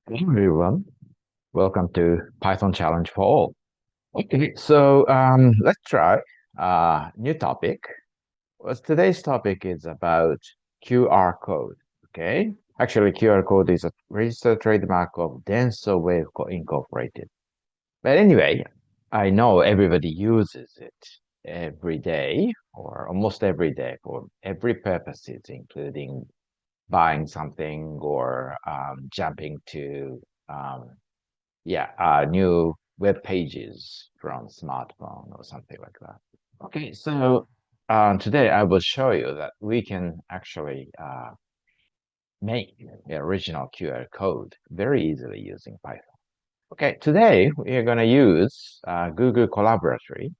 Hello everyone, welcome to Python Challenge for All. Okay, so let's try a new topic. Well, today's topic is about QR code. Okay, actually QR code is a registered trademark of Denso Wave Incorporated. But anyway, I know everybody uses it every day or almost every day for every purposes, including buying something or jumping to new web pages from smartphone or something like that. Okay, so today I will show you that we can actually make the original QR code very easily using Python. Okay, today we are going to use Google Collaboratory.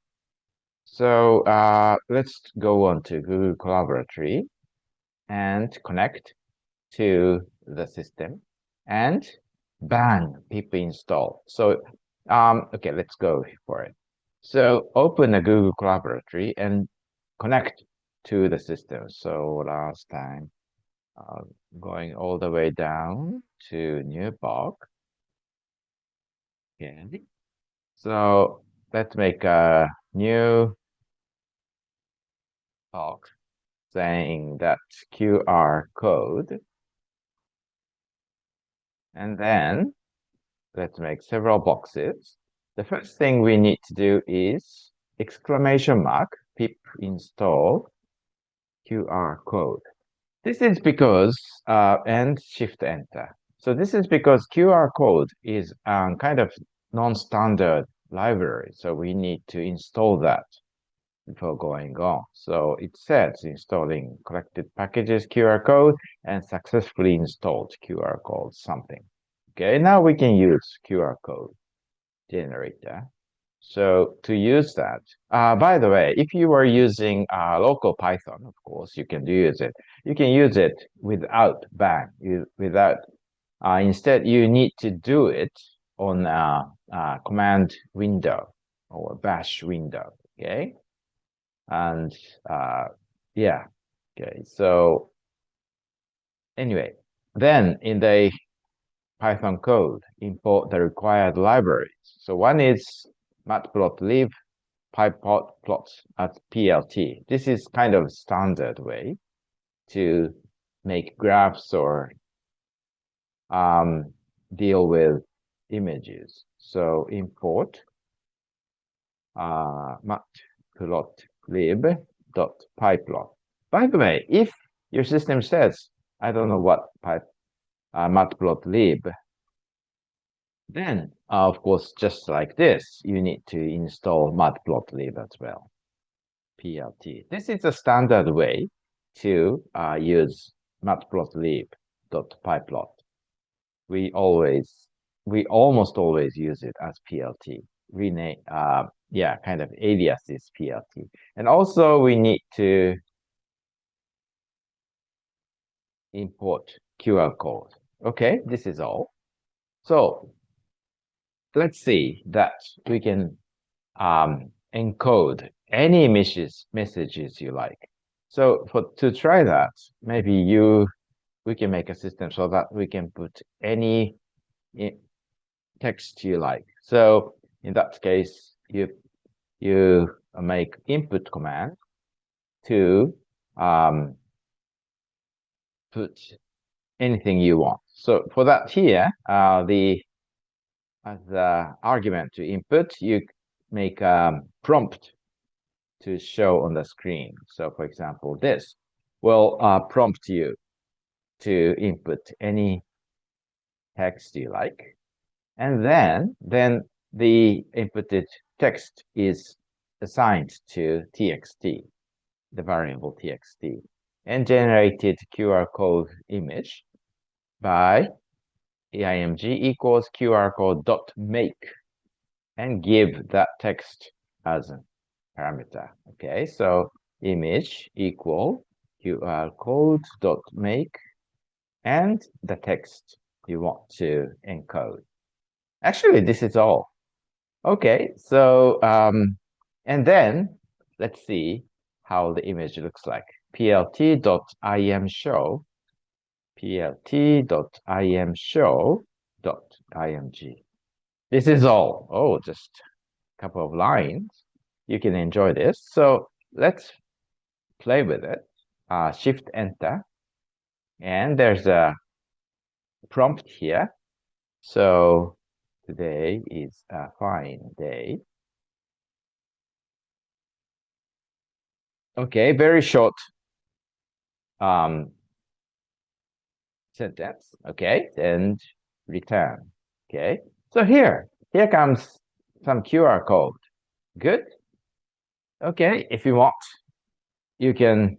So let's go on to Google Collaboratory and connect to the system and bang, pip install. So, okay, let's go for it. So open the Google Collaboratory and connect to the system. So last time, uh, going all the way down to new box. Okay. So let's make a new box saying that QR code. And then let's make several boxes. The first thing we need to do is exclamation mark pip install QR code. This is because and shift enter. So this is because QR code is kind of non-standard library. So we need to install that before going on. So it says installing collected packages QR code and successfully installed QR code something. Okay, now we can use QR code generator. So to use that, by the way, if you are using local Python, of course, you can use it. You can use it without bang, without. Instead, you need to do it on a command window or bash window. Okay, and yeah, okay. So anyway, then in the Python code, import the required libraries. So one is matplotlib pyplot at PLT. This is kind of standard way to make graphs or deal with images. So import matplotlib.pyplot. By the way, if your system says, I don't know what matplotlib, then of course, just like this, you need to install matplotlib as well. PLT. This is a standard way to use matplotlib.pyplot. We almost always use it as PLT. Rename, kind of alias is PLT. And also we need to import QR code. Okay, this is all. So let's see that we can encode any messages you like. So to try that, maybe we can make a system so that we can put any text you like. So in that case, you make input command to put anything you want. So for that here, as the argument to input, you make a prompt to show on the screen. So for example, this will prompt you to input any text you like. And then the inputted text is assigned to txt, the variable txt, and generated QR code image by img equals QR code dot make, and give that text as a parameter. Okay, so image equal QR code dot make and the text you want to encode. Actually, this is all. Okay, so and then let's see how the image looks like. plt.imshow, plt.imshow img. This is all. Oh, just a couple of lines. You can enjoy this. So let's play with it. Shift enter. And there's a prompt here. So today is a fine day. Okay, very short sentence. Okay, and return. Okay, so here comes some QR code. Good. Okay, if you want, you can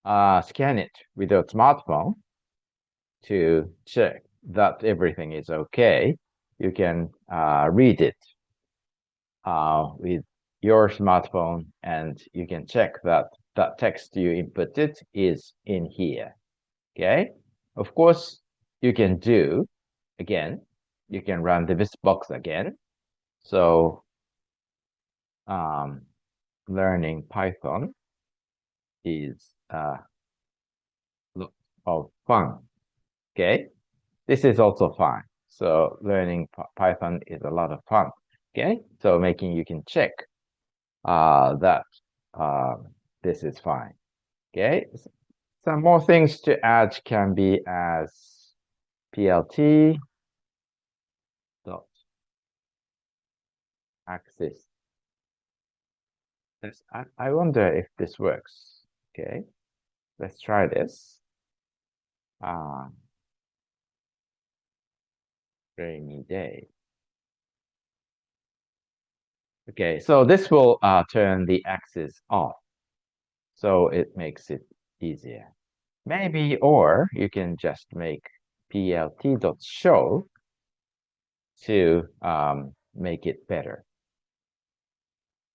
scan it with your smartphone to check that everything is okay. You can read it with your smartphone, and you can check that that text you inputted is in here. Okay. Of course, you can do again. You can run this box again. So learning Python is a lot of fun. Okay. This is also fun. So learning Python is a lot of fun. Okay. So making you can check that this is fine. Okay. Some more things to add can be as plt dot axis. I wonder if this works. Okay, let's try this. Rainy day. Okay, so this will turn the axis off, so it makes it easier. Maybe, or you can just make plt.show to make it better.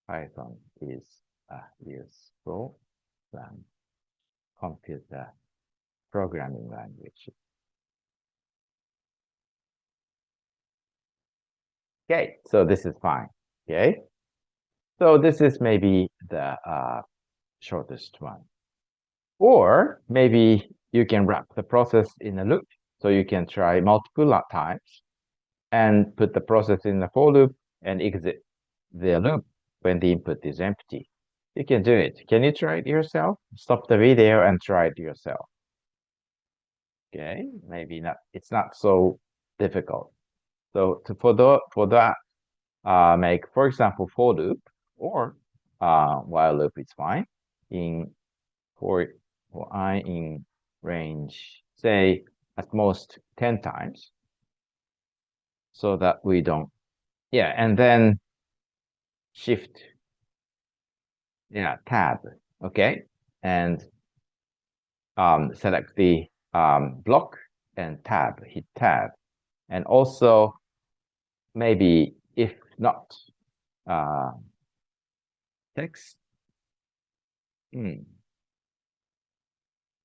Python is a useful computer programming language. Okay, so this is fine. Okay, so this is maybe the shortest one. Or maybe you can wrap the process in a loop. So you can try multiple times and put the process in the for loop and exit the loop when the input is empty. You can do it. Can you try it yourself? Stop the video and try it yourself. Okay, maybe not. It's not so difficult. So for that, make, for example, for loop or while loop is fine. For I in range, say at most 10 times, so that we don't, yeah, and then shift, yeah, tab, okay, and select the block and tab, hit tab, and also maybe if not text,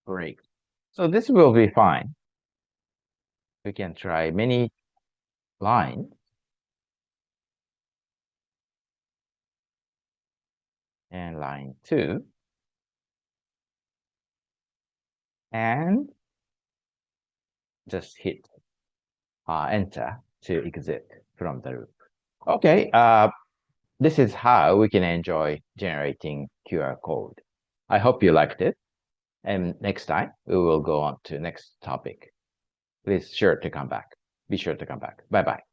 break. So this will be fine. We can try many lines. And line 2. And just hit enter to exit from the loop. Okay, this is how we can enjoy generating QR code. I hope you liked it. And next time, we will go on to next topic. Please sure to come back. Be sure to come back. Bye-bye.